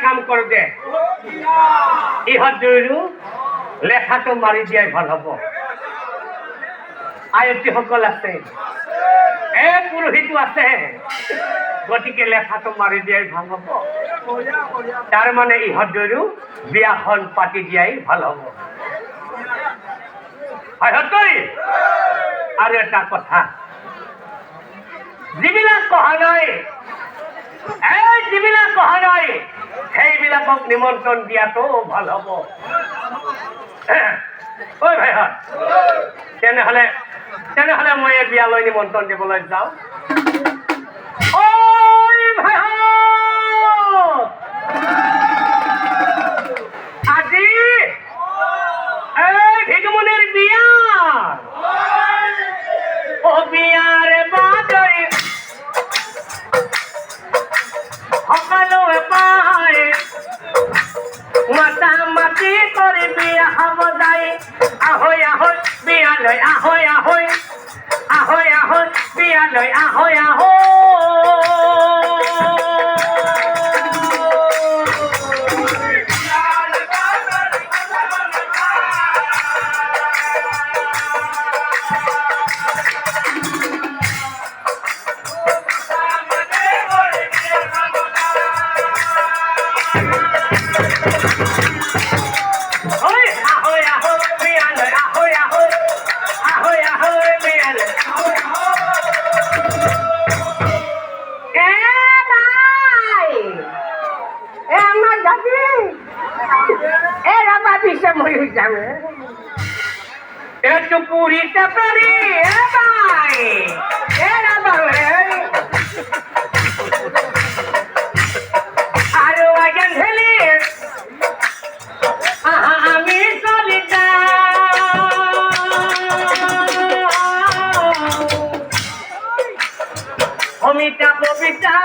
কাম কর দে ইহত দুয়ো লেখাটো মাৰি দিয়াই ভাল হ'ব আয়তী সকল আছে পুৰোহিতো আছে গতিকে লেখাটো মাৰি দিয়াই ভাল হ'ব তাৰ মানে ইহত দুয়ো বিয়াখন পাতি দিয়াই ভাল হ'ব হয়তই আৰু এটা কথা যিবিলাক কহা নাই যিবিলাক কহা নাই সেইবিলাকক নিমন্ত্ৰণ দিয়াটো ভাল হ'ব ঐ ভাইহঁত তেনেহ'লে মই এই বিয়ালৈ নিমন্ত্ৰণ দিবলৈ যাওঁ ঐ ভাইহঁত আজি এই ভিগমুনিৰ বিয়া বিয়াৰ বাতৰি সকলোৱে পায় মাতা মাতি কৰি বিয়া খাব যায় আহৈ আহৈ বিয়ালৈ আহৈ আহৈ আহৈ আহৈ বিয়ালৈ আহৈ আহৈ একটু পুরিতে পারি আরো একজন ঢেলে আমি চলি অমিতা ববিতা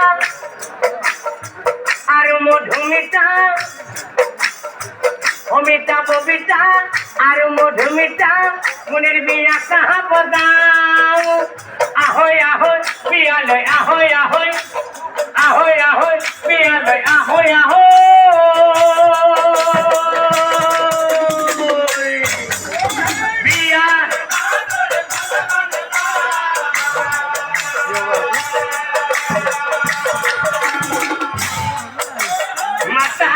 আর মধুমিতা অমিতা ববিতা আর মধুমিতা মুনির বিয়া কাহা বজাও আহৈ আহৈ বিয়ালৈ আহৈ আহৈ আহৈ আহৈ বিয়ালৈ আহৈ আহৈ বিয়া মাতা